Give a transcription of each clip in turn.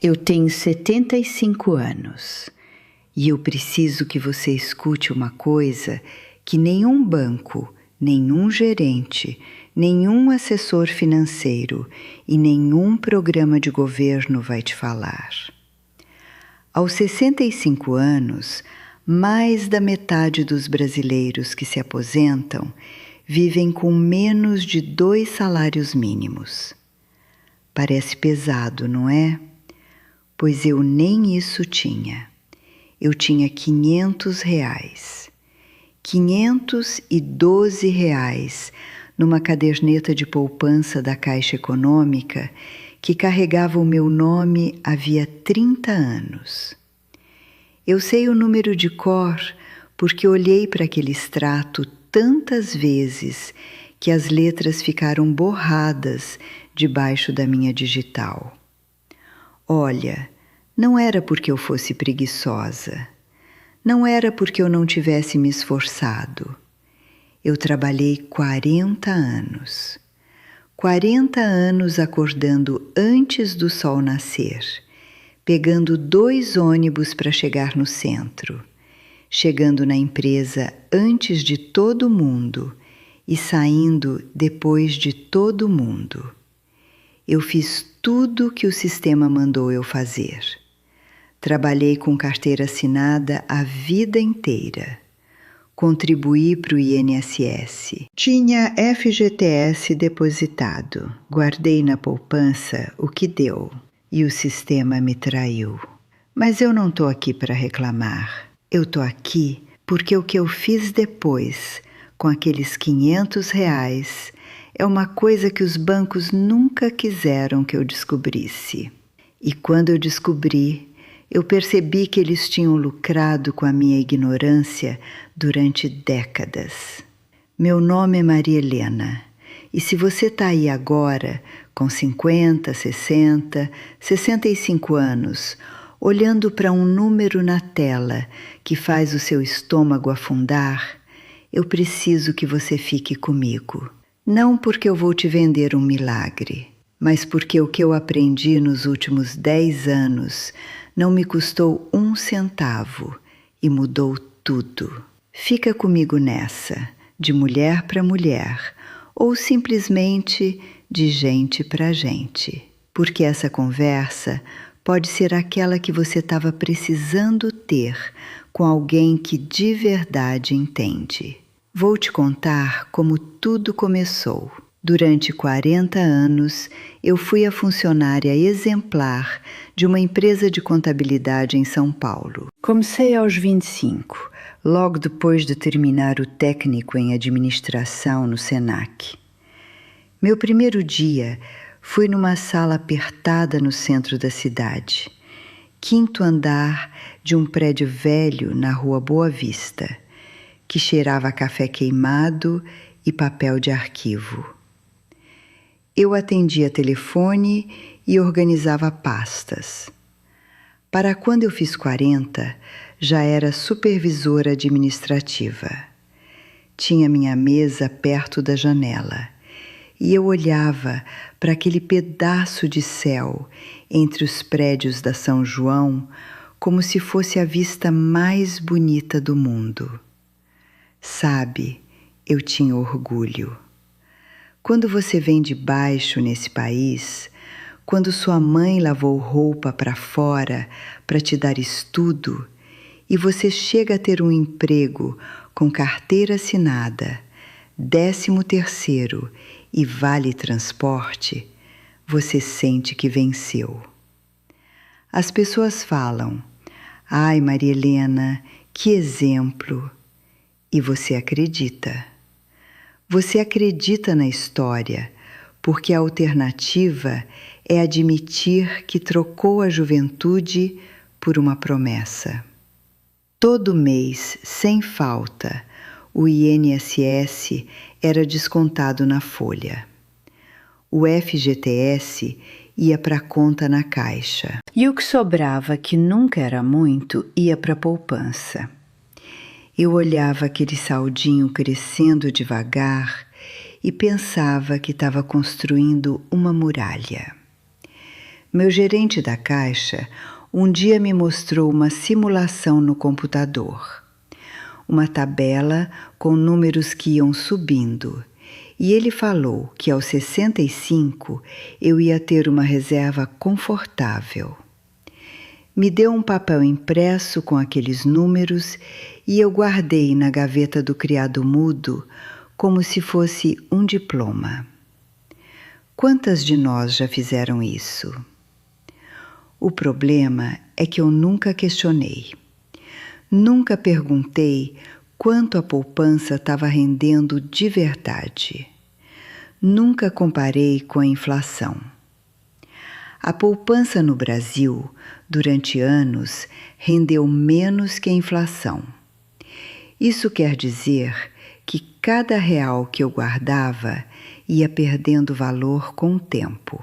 Eu tenho 75 anos e eu preciso que você escute uma coisa que nenhum banco, nenhum gerente, nenhum assessor financeiro e nenhum programa de governo vai te falar. Aos 65 anos, mais da metade dos brasileiros que se aposentam vivem com menos de 2 salários mínimos. Parece pesado, não é? Pois eu nem isso tinha. Eu tinha R$ 500. R$ 512 numa caderneta de poupança da Caixa Econômica que carregava o meu nome havia 30 anos. Eu sei o número de cor porque olhei para aquele extrato tantas vezes que as letras ficaram borradas debaixo da minha digital. Olha, não era porque eu fosse preguiçosa. Não era porque eu não tivesse me esforçado. Eu trabalhei 40 anos. 40 anos acordando antes do sol nascer, pegando 2 ônibus para chegar no centro, chegando na empresa antes de todo mundo e saindo depois de todo mundo. Eu fiz tudo que o sistema mandou eu fazer. Trabalhei com carteira assinada a vida inteira. Contribuí para o INSS. Tinha FGTS depositado. Guardei na poupança o que deu. E o sistema me traiu. Mas eu não estou aqui para reclamar. Eu estou aqui porque o que eu fiz depois, com aqueles R$ 500, é uma coisa que os bancos nunca quiseram que eu descobrisse. E quando eu descobri, eu percebi que eles tinham lucrado com a minha ignorância durante décadas. Meu nome é Maria Helena, e se você está aí agora, com 50, 60, 65 anos, olhando para um número na tela que faz o seu estômago afundar, eu preciso que você fique comigo. Não porque eu vou te vender um milagre, mas porque o que eu aprendi nos últimos 10 anos não me custou um centavo e mudou tudo. Fica comigo nessa, de mulher para mulher, ou simplesmente de gente para gente, porque essa conversa pode ser aquela que você estava precisando ter com alguém que de verdade entende. Vou te contar como tudo começou. Durante 40 anos, eu fui a funcionária exemplar de uma empresa de contabilidade em São Paulo. Comecei aos 25, logo depois de terminar o técnico em administração no Senac. Meu primeiro dia fui numa sala apertada no centro da cidade, 5º andar de um prédio velho na Rua Boa Vista, que cheirava a café queimado e papel de arquivo. Eu atendia telefone e organizava pastas. Para quando eu fiz 40, já era supervisora administrativa. Tinha minha mesa perto da janela e eu olhava para aquele pedaço de céu entre os prédios da São João como se fosse a vista mais bonita do mundo. Sabe, eu tinha orgulho. Quando você vem de baixo nesse país, quando sua mãe lavou roupa para fora para te dar estudo e você chega a ter um emprego com carteira assinada, 13º e vale transporte, você sente que venceu. As pessoas falam: "Ai, Maria Helena, que exemplo!" E você acredita. Você acredita na história, porque a alternativa é admitir que trocou a juventude por uma promessa. Todo mês, sem falta, o INSS era descontado na folha. O FGTS ia para a conta na Caixa. E o que sobrava, que nunca era muito, ia para a poupança. Eu olhava aquele saldinho crescendo devagar e pensava que estava construindo uma muralha. Meu gerente da Caixa um dia me mostrou uma simulação no computador. Uma tabela com números que iam subindo. E ele falou que aos 65 eu ia ter uma reserva confortável. Me deu um papel impresso com aqueles números e eu guardei na gaveta do criado mudo como se fosse um diploma. Quantas de nós já fizeram isso? O problema é que eu nunca questionei. Nunca perguntei quanto a poupança estava rendendo de verdade. Nunca comparei com a inflação. A poupança no Brasil, durante anos, rendeu menos que a inflação. Isso quer dizer que cada real que eu guardava ia perdendo valor com o tempo.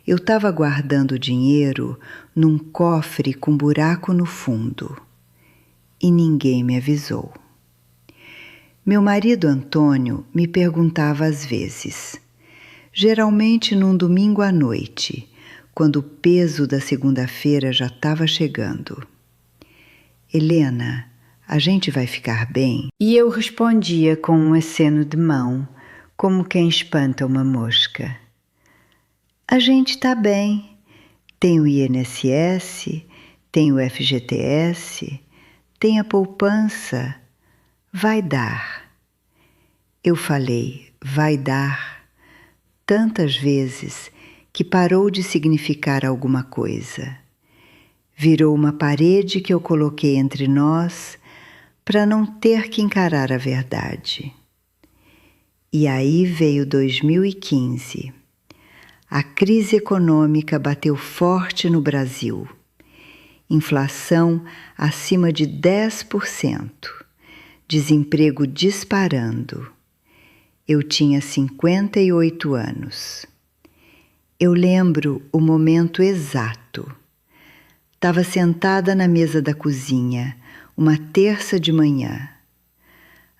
Eu estava guardando dinheiro num cofre com buraco no fundo e ninguém me avisou. Meu marido Antônio me perguntava às vezes, geralmente num domingo à noite, quando o peso da segunda-feira já estava chegando: Helena, a gente vai ficar bem? E eu respondia com um aceno de mão, como quem espanta uma mosca: a gente está bem. Tem o INSS, tem o FGTS, tem a poupança. Vai dar. Eu falei, vai dar, tantas vezes que parou de significar alguma coisa. Virou uma parede que eu coloquei entre nós para não ter que encarar a verdade. E aí veio 2015. A crise econômica bateu forte no Brasil. Inflação acima de 10%. Desemprego disparando. Eu tinha 58 anos. Eu lembro o momento exato. Estava sentada na mesa da cozinha, uma terça de manhã.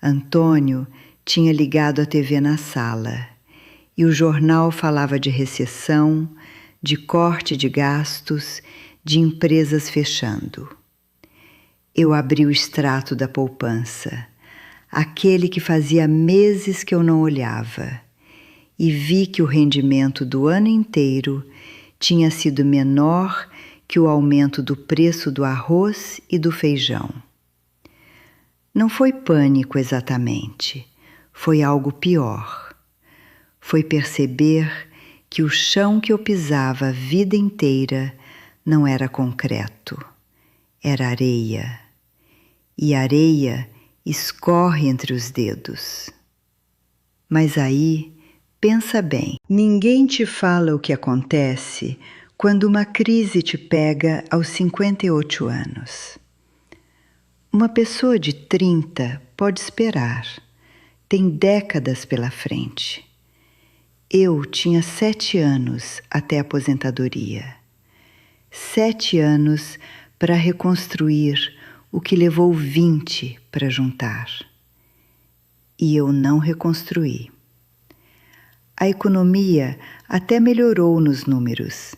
Antônio tinha ligado a TV na sala e o jornal falava de recessão, de corte de gastos, de empresas fechando. Eu abri o extrato da poupança, aquele que fazia meses que eu não olhava, e vi que o rendimento do ano inteiro tinha sido menor que o aumento do preço do arroz e do feijão. Não foi pânico exatamente, foi algo pior. Foi perceber que o chão que eu pisava a vida inteira não era concreto, era areia. E areia escorre entre os dedos. Mas aí, pensa bem, ninguém te fala o que acontece quando uma crise te pega aos 58 anos. Uma pessoa de 30 pode esperar, tem décadas pela frente. Eu tinha 7 anos até a aposentadoria. 7 anos para reconstruir o que levou 20 para juntar. E eu não reconstruí. A economia até melhorou nos números,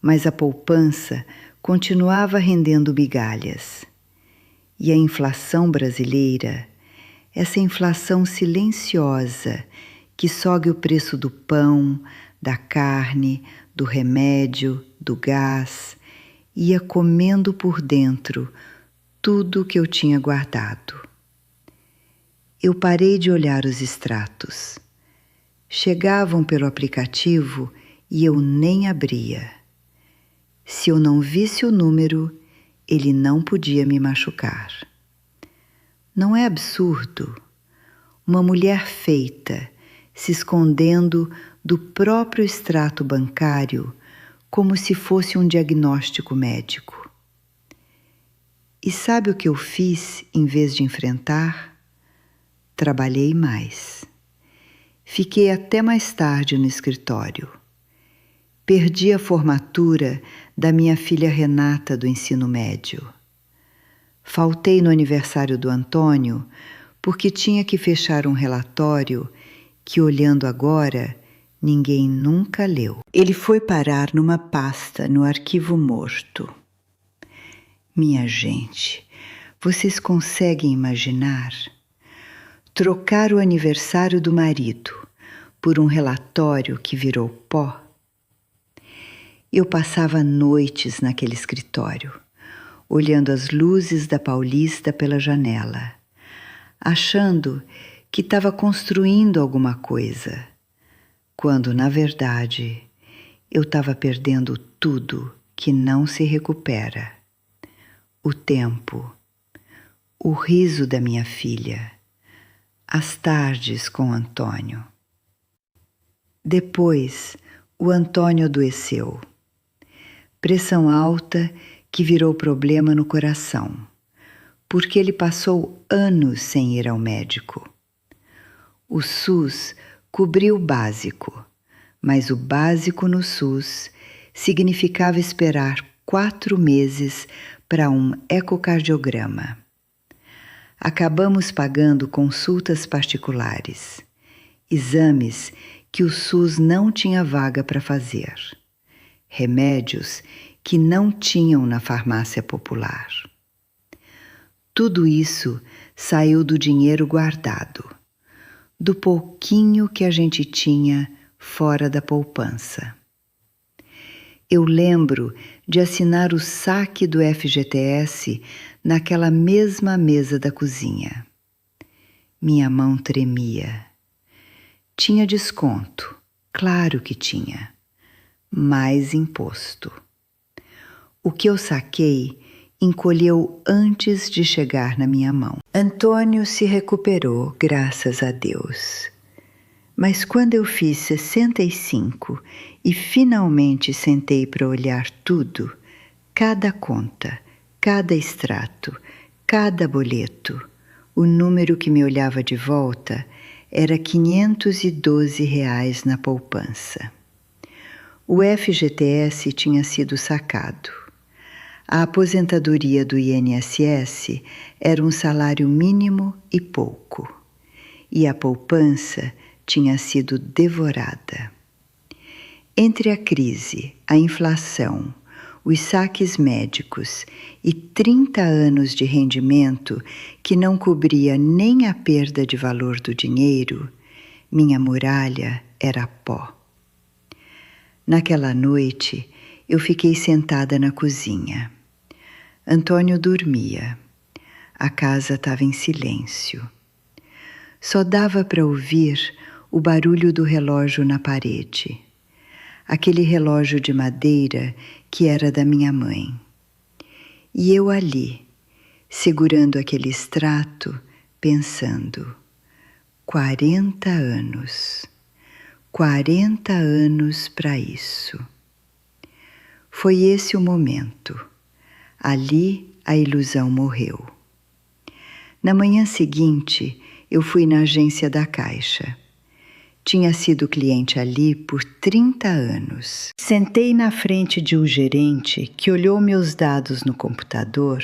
mas a poupança continuava rendendo migalhas. E a inflação brasileira, essa inflação silenciosa que sobe o preço do pão, da carne, do remédio, do gás, ia comendo por dentro tudo o que eu tinha guardado. Eu parei de olhar os extratos. Chegavam pelo aplicativo e eu nem abria. Se eu não visse o número, ele não podia me machucar. Não é absurdo? Uma mulher feita, se escondendo do próprio extrato bancário como se fosse um diagnóstico médico. E sabe o que eu fiz em vez de enfrentar? Trabalhei mais. Fiquei até mais tarde no escritório. Perdi a formatura da minha filha Renata do ensino médio. Faltei no aniversário do Antônio porque tinha que fechar um relatório que, olhando agora, Ninguém nunca leu. Ele foi parar numa pasta no arquivo morto. Minha gente, vocês conseguem imaginar? Trocar o aniversário do marido por um relatório que virou pó? Eu passava noites naquele escritório, olhando as luzes da Paulista pela janela, achando que estava construindo alguma coisa, quando, na verdade, eu estava perdendo tudo que não se recupera. O tempo, o riso da minha filha, as tardes com Antônio. Depois, o Antônio adoeceu. Pressão alta que virou problema no coração, porque ele passou anos sem ir ao médico. O SUS cobriu o básico, mas o básico no SUS significava esperar 4 meses para um ecocardiograma. Acabamos pagando consultas particulares, exames que o SUS não tinha vaga para fazer, remédios que não tinham na farmácia popular. Tudo isso saiu do dinheiro guardado, do pouquinho que a gente tinha fora da poupança. Eu lembro de assinar o saque do FGTS naquela mesma mesa da cozinha. Minha mão tremia. Tinha desconto, claro que tinha, mais imposto. O que eu saquei encolheu antes de chegar na minha mão. Antônio se recuperou, graças a Deus. Mas quando eu fiz 65 e finalmente sentei para olhar tudo, cada conta, cada extrato, cada boleto, o número que me olhava de volta era R$ 512 na poupança. O FGTS tinha sido sacado. A aposentadoria do INSS era um salário mínimo e pouco, e a poupança tinha sido devorada. Entre a crise, a inflação, os saques médicos e 30 anos de rendimento que não cobria nem a perda de valor do dinheiro, minha muralha era pó. Naquela noite, eu fiquei sentada na cozinha. Antônio dormia. A casa estava em silêncio. Só dava para ouvir o barulho do relógio na parede. Aquele relógio de madeira que era da minha mãe. E eu ali, segurando aquele extrato, pensando: 40 anos. 40 anos para isso. Foi esse o momento. Ali a ilusão morreu. Na manhã seguinte, eu fui na agência da Caixa. Tinha sido cliente ali por 30 anos. Sentei na frente de um gerente que olhou meus dados no computador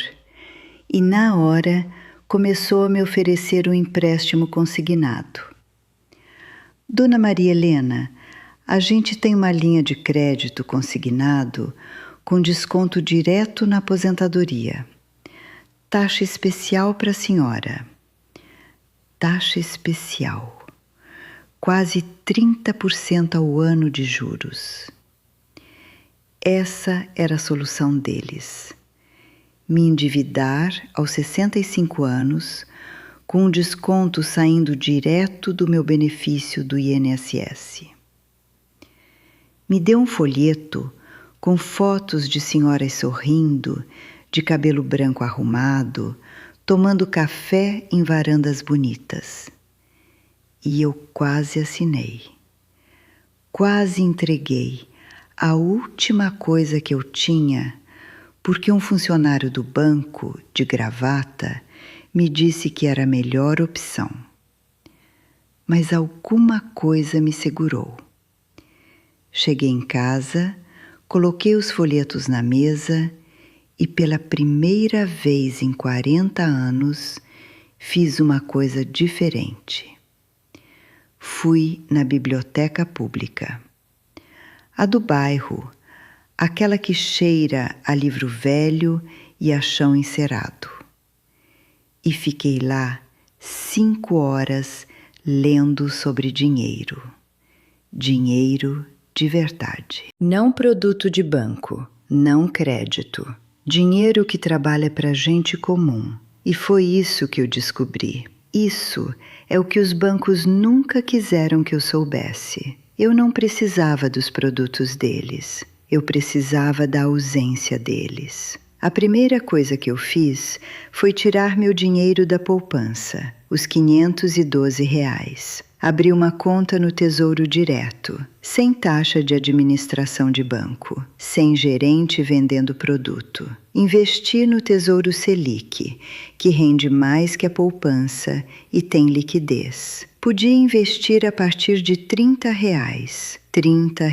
e, na hora, começou a me oferecer um empréstimo consignado. Dona Maria Helena, a gente tem uma linha de crédito consignado com desconto direto na aposentadoria. Taxa especial para a senhora. Taxa especial. Quase 30% ao ano de juros. Essa era a solução deles. Me endividar aos 65 anos, com um desconto saindo direto do meu benefício do INSS. Me deu um folheto com fotos de senhoras sorrindo, de cabelo branco arrumado, tomando café em varandas bonitas. E eu quase assinei. Quase entreguei a última coisa que eu tinha, porque um funcionário do banco, de gravata, me disse que era a melhor opção. Mas alguma coisa me segurou. Cheguei em casa, coloquei os folhetos na mesa e pela primeira vez em 40 anos fiz uma coisa diferente. fui na biblioteca pública. A do bairro, aquela que cheira a livro velho e a chão encerado. E fiquei lá 5 horas lendo sobre dinheiro. Dinheiro de verdade. Não produto de banco, não crédito. Dinheiro que trabalha para gente comum. E foi isso que eu descobri. Isso é o que os bancos nunca quiseram que eu soubesse. Eu não precisava dos produtos deles. Eu precisava da ausência deles. A primeira coisa que eu fiz foi tirar meu dinheiro da poupança, os R$ 512. Abri uma conta no Tesouro Direto, sem taxa de administração de banco, sem gerente vendendo produto. Investi no Tesouro Selic, que rende mais que a poupança e tem liquidez. Podia investir a partir de R$ 30. R$ 30.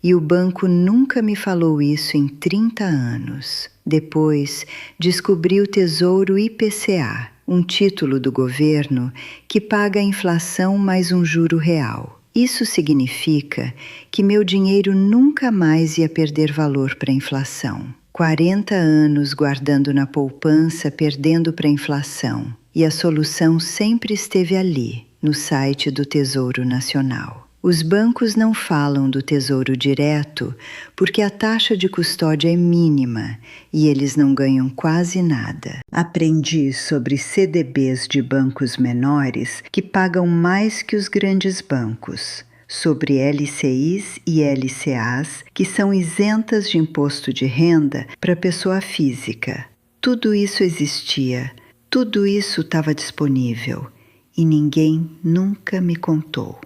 E o banco nunca me falou isso em 30 anos. Depois, descobri o Tesouro IPCA, um título do governo que paga a inflação mais um juro real. Isso significa que meu dinheiro nunca mais ia perder valor para a inflação. 40 anos guardando na poupança, perdendo para a inflação. E a solução sempre esteve ali, no site do Tesouro Nacional. Os bancos não falam do Tesouro Direto porque a taxa de custódia é mínima e eles não ganham quase nada. Aprendi sobre CDBs de bancos menores que pagam mais que os grandes bancos, sobre LCIs e LCAs que são isentas de imposto de renda para pessoa física. Tudo isso existia, tudo isso estava disponível e ninguém nunca me contou.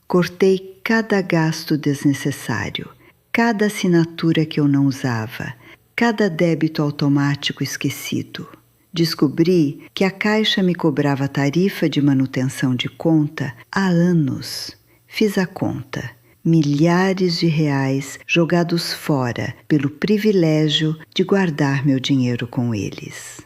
Cortei cada gasto desnecessário, cada assinatura que eu não usava, cada débito automático esquecido. Descobri que a Caixa me cobrava tarifa de manutenção de conta há anos. Fiz a conta. Milhares de reais jogados fora pelo privilégio de guardar meu dinheiro com eles.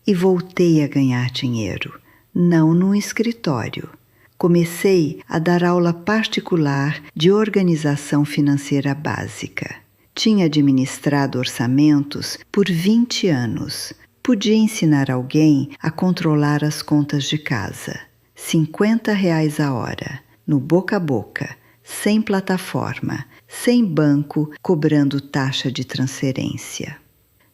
E voltei a ganhar dinheiro, não num escritório. Comecei a dar aula particular de organização financeira básica. Tinha administrado orçamentos por 20 anos. Podia ensinar alguém a controlar as contas de casa. R$ 50 a hora, no boca a boca, sem plataforma, sem banco cobrando taxa de transferência.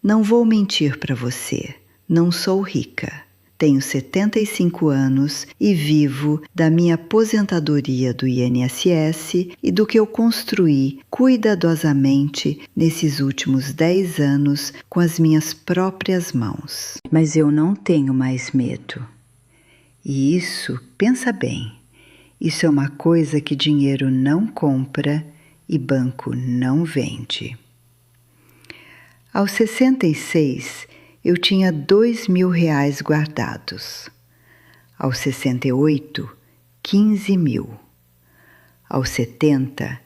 Não vou mentir para você, não sou rica. Tenho 75 anos e vivo da minha aposentadoria do INSS e do que eu construí cuidadosamente nesses últimos 10 anos com as minhas próprias mãos. Mas eu não tenho mais medo. E isso, pensa bem, isso é uma coisa que dinheiro não compra e banco não vende. Aos 66, eu tinha R$ 2.000 guardados. Aos 68, 15 mil. Aos 70,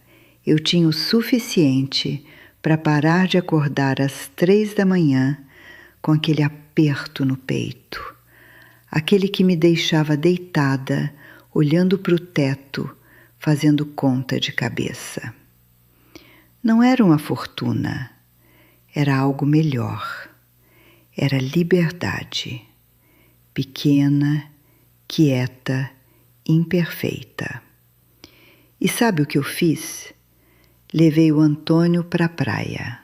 eu tinha o suficiente para parar de acordar às 3 da manhã com aquele aperto no peito, aquele que me deixava deitada, olhando para o teto, fazendo conta de cabeça. Não era uma fortuna, era algo melhor. Era liberdade, pequena, quieta, imperfeita. E sabe o que eu fiz? Levei o Antônio para a praia,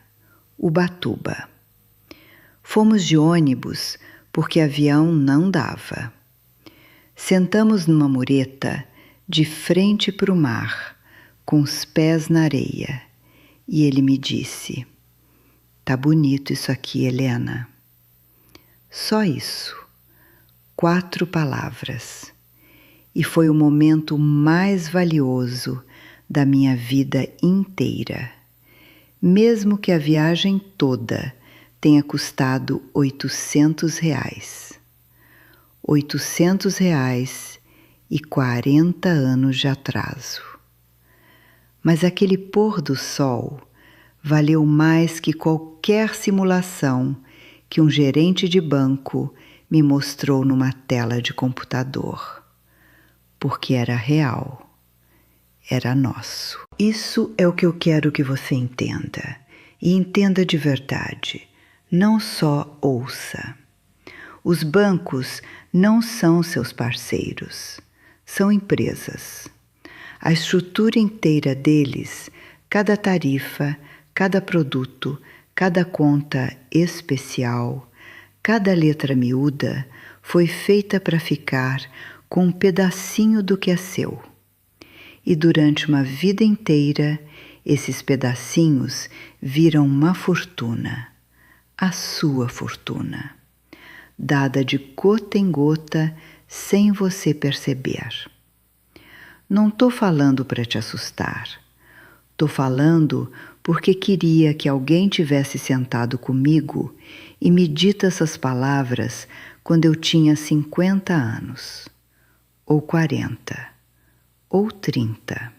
Ubatuba. Fomos de ônibus porque avião não dava. Sentamos numa mureta de frente para o mar, com os pés na areia, e ele me disse: "Tá bonito isso aqui, Helena." Só isso, 4 palavras, e foi o momento mais valioso da minha vida inteira, mesmo que a viagem toda tenha custado R$ 800. R$ 800 e 40 anos de atraso. Mas aquele pôr do sol valeu mais que qualquer simulação que um gerente de banco me mostrou numa tela de computador. porque era real, era nosso. Isso é o que eu quero que você entenda, e entenda de verdade, não só ouça. Os bancos não são seus parceiros, são empresas. A estrutura inteira deles, cada tarifa, cada produto, cada conta especial, cada letra miúda foi feita para ficar com um pedacinho do que é seu. E durante uma vida inteira, esses pedacinhos viram uma fortuna, a sua fortuna, dada de gota em gota sem você perceber. Não estou falando para te assustar. Estou falando porque queria que alguém tivesse sentado comigo e me dito essas palavras quando eu tinha 50 anos, ou 40, ou 30.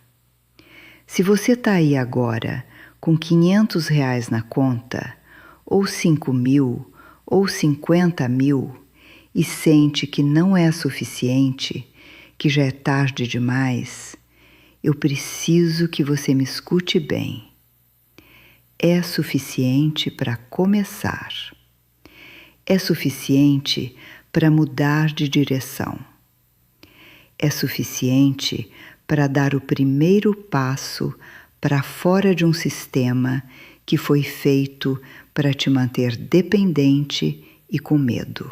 Se você está aí agora com R$ 500 na conta, ou 5.000, ou 50.000, e sente que não é suficiente, que já é tarde demais, eu preciso que você me escute bem. É suficiente para começar. É suficiente para mudar de direção. É suficiente para dar o primeiro passo para fora de um sistema que foi feito para te manter dependente e com medo.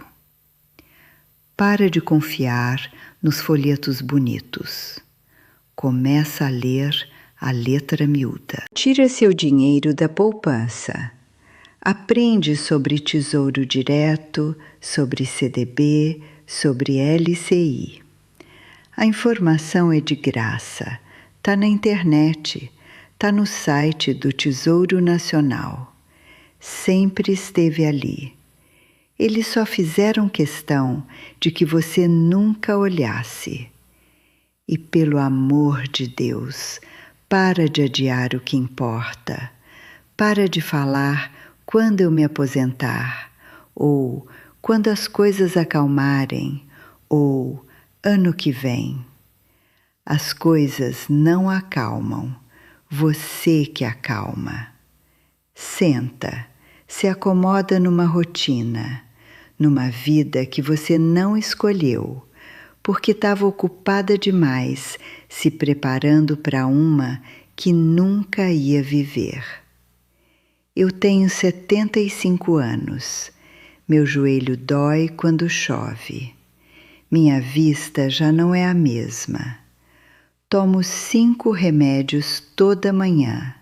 Para de confiar nos folhetos bonitos. Começa a ler a letra miúda. Tira seu dinheiro da poupança. Aprende sobre Tesouro Direto, sobre CDB, sobre LCI. A informação é de graça. Está na internet. Está no site do Tesouro Nacional. Sempre esteve ali. Eles só fizeram questão de que você nunca olhasse. E pelo amor de Deus, para de adiar o que importa. Para de falar quando eu me aposentar, ou quando as coisas acalmarem, ou ano que vem. As coisas não acalmam, você que acalma. Senta, se acomoda numa rotina, numa vida que você não escolheu, porque estava ocupada demais se preparando para uma que nunca ia viver. Eu tenho 75 anos. Meu joelho dói quando chove. Minha vista já não é a mesma. Tomo 5 remédios toda manhã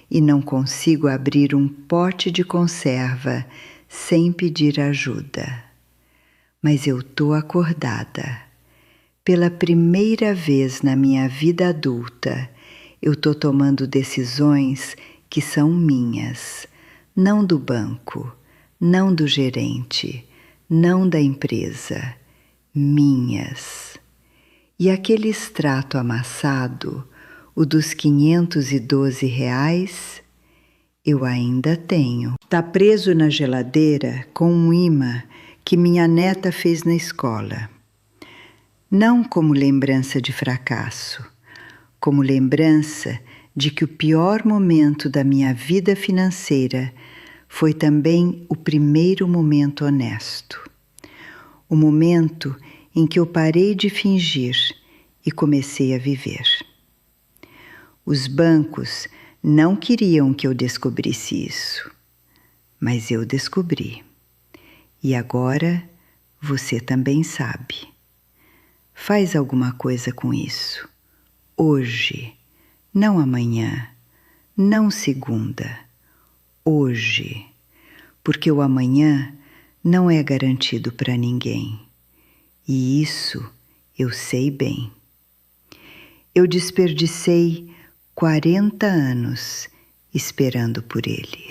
e não consigo abrir um pote de conserva sem pedir ajuda. Mas eu estou acordada. Pela primeira vez na minha vida adulta, eu estou tomando decisões que são minhas, não do banco, não do gerente, não da empresa, minhas. E aquele extrato amassado, o dos R$ 512, eu ainda tenho. Está preso na geladeira com um imã que minha neta fez na escola. Não como lembrança de fracasso, como lembrança de que o pior momento da minha vida financeira foi também o primeiro momento honesto. O momento em que eu parei de fingir e comecei a viver. Os bancos não queriam que eu descobrisse isso, mas eu descobri. E agora você também sabe. Faz alguma coisa com isso. Hoje, não amanhã, não segunda. Hoje, porque o amanhã não é garantido para ninguém. E isso eu sei bem. Eu desperdicei 40 anos esperando por ele.